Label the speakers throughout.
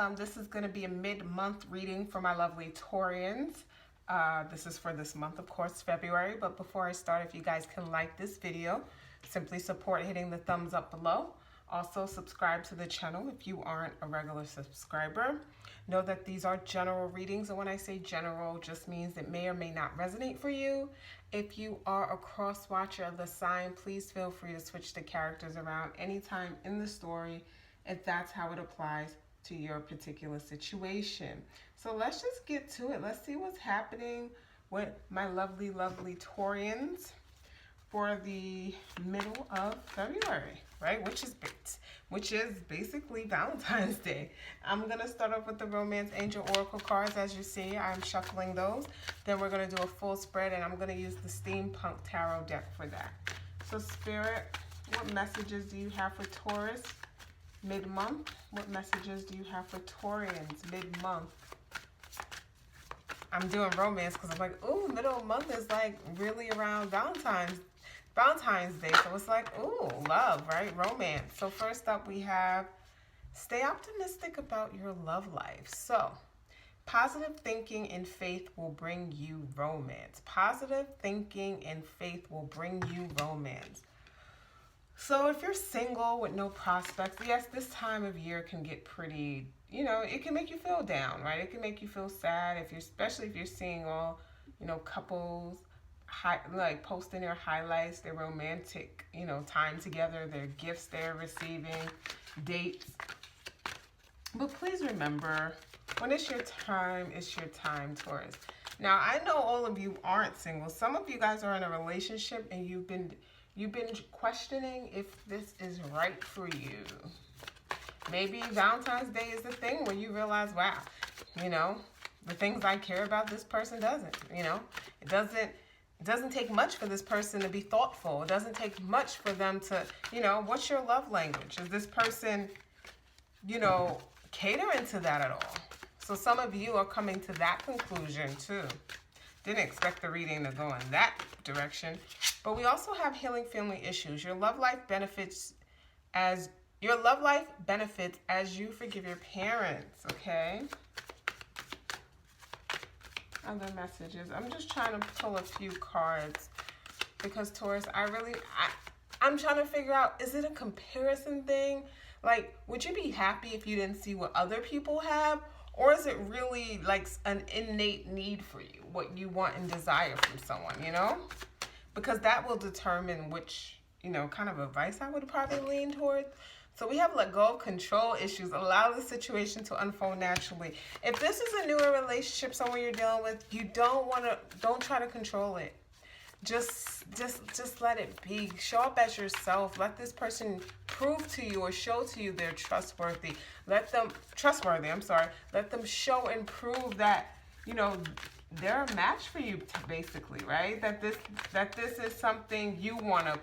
Speaker 1: welcome. This is going to be a mid-month reading for my lovely Taurians. This is for this month, of course, February. But before I start, if you guys can like this video, simply support hitting the thumbs up below. Also, subscribe to the channel if you aren't a regular subscriber. Know that these are general readings, and when I say general, just means it may or may not resonate for you. If you are a cross watcher of the sign, please feel free to switch the characters around anytime in the story if that's how it applies to your particular situation. So let's just get to it. Let's see what's happening with my lovely, lovely Taurians for the middle of February, right? Which is basically Valentine's Day. I'm gonna start off with the Romance Angel Oracle cards. As you see, I'm shuffling those. Then we're gonna do a full spread, and I'm gonna use the Steampunk Tarot deck for that. So Spirit, what messages do you have for Taurus mid-month? What messages do you have for Taurians mid-month? I'm doing romance because I'm like, ooh, middle of month is like really around Valentine's Day. So it's like, ooh, love, right? Romance. So first up we have, stay optimistic about your love life. So positive thinking and faith will bring you romance. Positive thinking and faith will bring you romance. So if you're single with no prospects, yes, this time of year can get pretty, it can make you feel down, right? It can make you feel sad, especially if you're seeing all, couples like posting their highlights, their romantic, time together, their gifts they're receiving, dates. But please remember, when it's your time, Taurus. Now, I know all of you aren't single. Some of you guys are in a relationship and you've been questioning if this is right for you. Maybe Valentine's Day is the thing where you realize, wow, the things I care about, this person doesn't. It doesn't take much for this person to be thoughtful. It doesn't take much for them to, what's your love language? Is this person, catering to that at all? So some of you are coming to that conclusion too. Didn't expect the reading to go in that direction. But we also have healing family issues. Your love life benefits as you forgive your parents, okay? Other messages. I'm just trying to pull a few cards because Taurus, I'm trying to figure out, is it a comparison thing? Like, would you be happy if you didn't see what other people have? Or is it really like an innate need for you, what you want and desire from someone, Because that will determine which, kind of advice I would probably lean towards. So we have let go of control issues. Allow the situation to unfold naturally. If this is a newer relationship, someone you're dealing with, you don't try to control it. Just let it be. Show up as yourself. Let this person prove to you or show to you they're trustworthy. Let them show and prove that, they're a match for you, basically, right? That this is something you want to.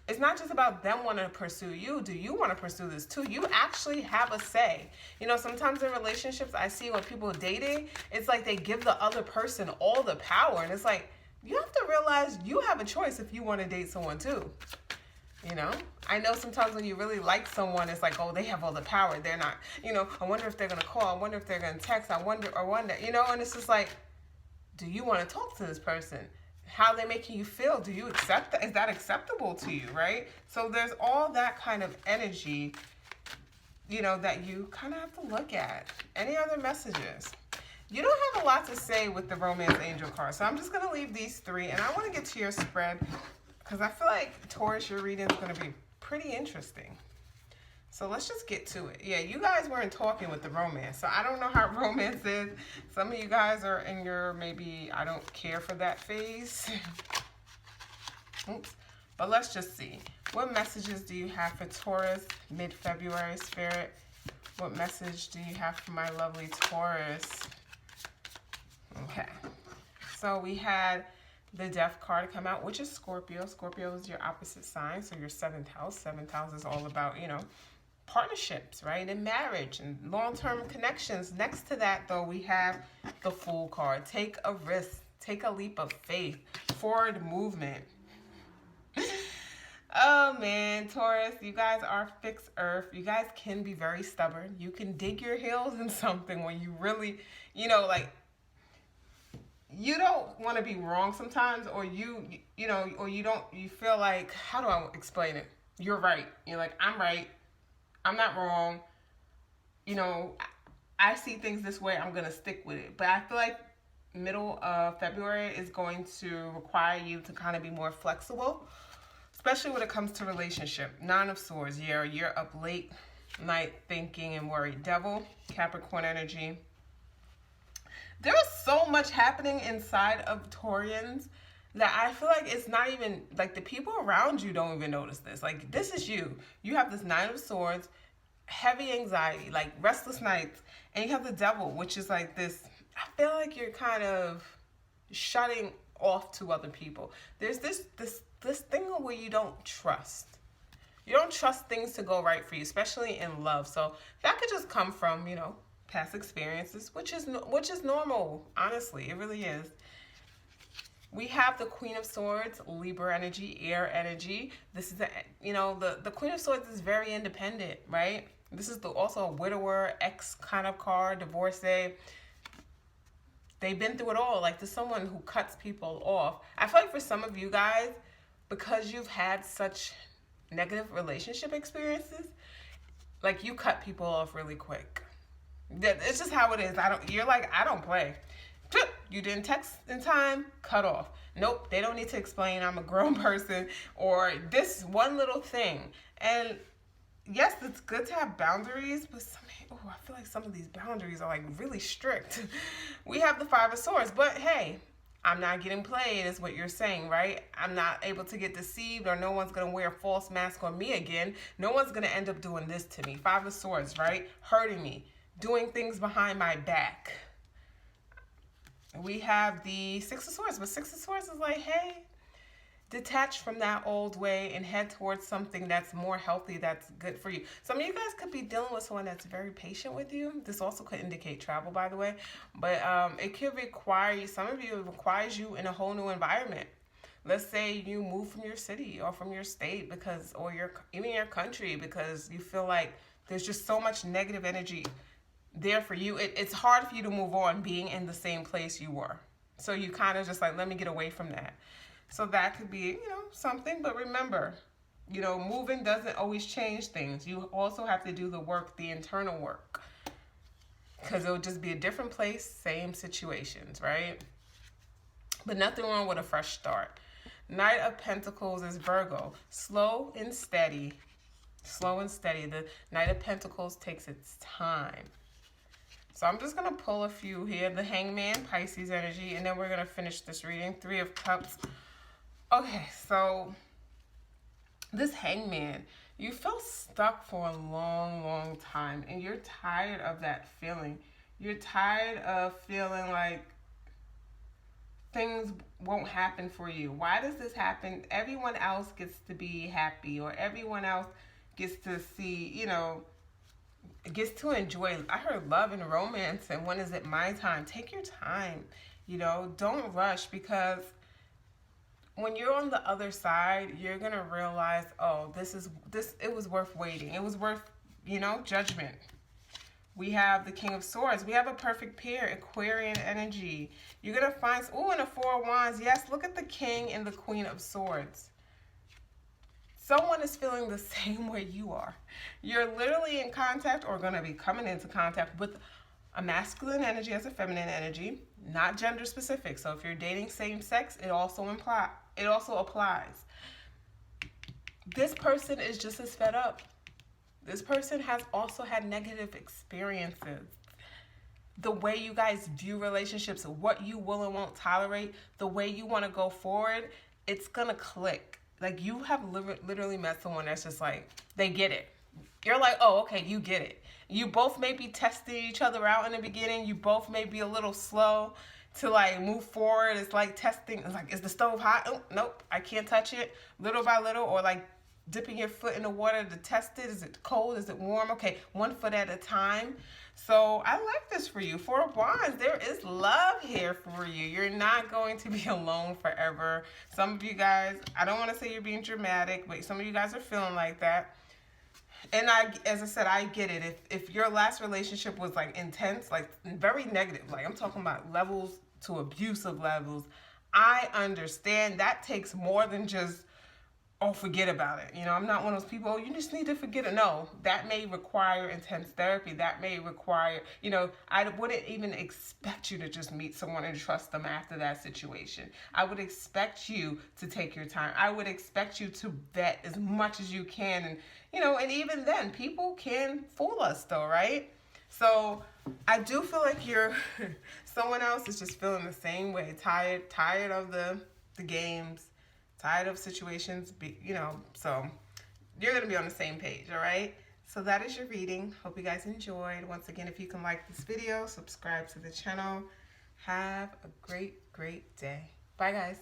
Speaker 1: It's not just about them wanting to pursue you. Do you want to pursue this too? You actually have a say. Sometimes in relationships I see when people are dating, it's like they give the other person all the power, and it's like, you have to realize you have a choice if you want to date someone too. I know sometimes when you really like someone, it's like, oh, they have all the power. They're not, I wonder if they're going to call. I wonder if they're going to text. I wonder, and it's just like, do you want to talk to this person? How are they making you feel? Do you accept that? Is that acceptable to you, right? So there's all that kind of energy, that you kind of have to look at. Any other messages? You don't have a lot to say with the Romance Angel card, so I'm just going to leave these three, and I want to get to your spread because I feel like, Taurus, your reading is going to be pretty interesting. So let's just get to it. Yeah, you guys weren't talking with the romance, so I don't know how romance is. Some of you guys are in your maybe I don't care for that phase. Oops. But let's just see. What messages do you have for Taurus mid-February, Spirit? What message do you have for my lovely Taurus? Okay, so we had the Death card come out, which is Scorpio. Scorpio is your opposite sign, so your 7th house. 7th house is all about, partnerships, right, and marriage and long-term connections. Next to that, though, we have the Fool card. Take a risk. Take a leap of faith. Forward movement. Oh man, Taurus, you guys are fixed earth. You guys can be very stubborn. You can dig your heels in something when you really, like you don't want to be wrong sometimes, or or you feel like, how do I explain it? You're right. You're like, I'm right. I'm not wrong. You know, I see things this way. I'm going to stick with it. But I feel like middle of February is going to require you to kind of be more flexible, especially when it comes to relationship. Nine of Swords. Yeah, you're up late night thinking and worried. Devil, Capricorn energy. There is so much happening inside of Taurians that I feel like it's not even, like, the people around you don't even notice this. Like, this is you. You have this Nine of Swords, heavy anxiety, like restless nights, and you have the Devil, which is like this, I feel like you're kind of shutting off to other people. There's this thing where you don't trust. You don't trust things to go right for you, especially in love. So that could just come from, past experiences, which is normal. Honestly, it really is. We have the Queen of Swords, Libra energy, air energy. This is the Queen of Swords is very independent, right? This is also a widower, ex kind of card, divorcee. They've been through it all. Like, there's someone who cuts people off. I feel like for some of you guys, because you've had such negative relationship experiences, like, you cut people off really quick. It's just how it is. You're like, I don't play. You didn't text in time, cut off. Nope, they don't need to explain I'm a grown person or this one little thing. And yes, it's good to have boundaries, but I feel like some of these boundaries are like really strict. We have the Five of Swords, but hey, I'm not getting played is what you're saying, right? I'm not able to get deceived, or no one's going to wear a false mask on me again. No one's going to end up doing this to me. Five of Swords, right? Hurting me, doing things behind my back. We have the Six of Swords, but Six of Swords is like, hey, detach from that old way and head towards something that's more healthy, that's good for you. Some of you guys could be dealing with someone that's very patient with you. This also could indicate travel, by the way, but it could require you, some of you, it requires you in a whole new environment. Let's say you move from your city or from your state even your country, because you feel like there's just so much negative energy there for you. It's hard for you to move on being in the same place you were. So you kind of just like, let me get away from that. So that could be, something. But remember, moving doesn't always change things. You also have to do the work, the internal work. Because it'll just be a different place, same situations, right? But nothing wrong with a fresh start. Knight of Pentacles is Virgo. Slow and steady. Slow and steady. The Knight of Pentacles takes its time. So I'm just going to pull a few here. The Hangman, Pisces energy, and then we're going to finish this reading. Three of Cups. Okay, so this Hangman, you feel stuck for a long, long time, and you're tired of that feeling. You're tired of feeling like things won't happen for you. Why does this happen? Everyone else gets to be happy, or everyone else gets to see, gets to enjoy. I heard love and romance, and when is it my time? Take your time, don't rush, because when you're on the other side, you're gonna realize, oh, it was worth waiting. It was worth, judgment. We have the King of Swords. We have a perfect pair, Aquarian energy. You're gonna find, and a Four of Wands. Yes, look at the King and the Queen of Swords. Someone is feeling the same way you are. You're literally in contact, or going to be coming into contact with a masculine energy as a feminine energy, not gender specific. So if you're dating same sex, it also applies. This person is just as fed up. This person has also had negative experiences. The way you guys view relationships, what you will and won't tolerate, the way you want to go forward, it's going to click. Like, you have literally met someone that's just like, they get it. You're like, oh, okay, you get it. You both may be testing each other out in the beginning. You both may be a little slow to, like, move forward. It's like testing. It's like, is the stove hot? Oh, nope, I can't touch it. Little by little, or like dipping your foot in the water to test it. Is it cold? Is it warm? Okay, 1 foot at a time. So I like this for you. 4 of Wands, there is love here for you. You're not going to be alone forever. Some of you guys, I don't want to say you're being dramatic, but some of you guys are feeling like that. And as I said, I get it. If your last relationship was like intense, like very negative, like I'm talking about levels to abusive levels, I understand that takes more than just, oh, forget about it. You know, I'm not one of those people, oh, you just need to forget it. No, that may require intense therapy. That may require, you know, I wouldn't even expect you to just meet someone and trust them after that situation. I would expect you to take your time. I would expect you to vet as much as you can. And, you know, and even then, people can fool us though, right? So I do feel like you're, someone else is just feeling the same way, tired of the games, tired of situations, you know, so you're going to be on the same page, all right? So that is your reading. Hope you guys enjoyed. Once again, if you can like this video, subscribe to the channel. Have a great, great day. Bye, guys.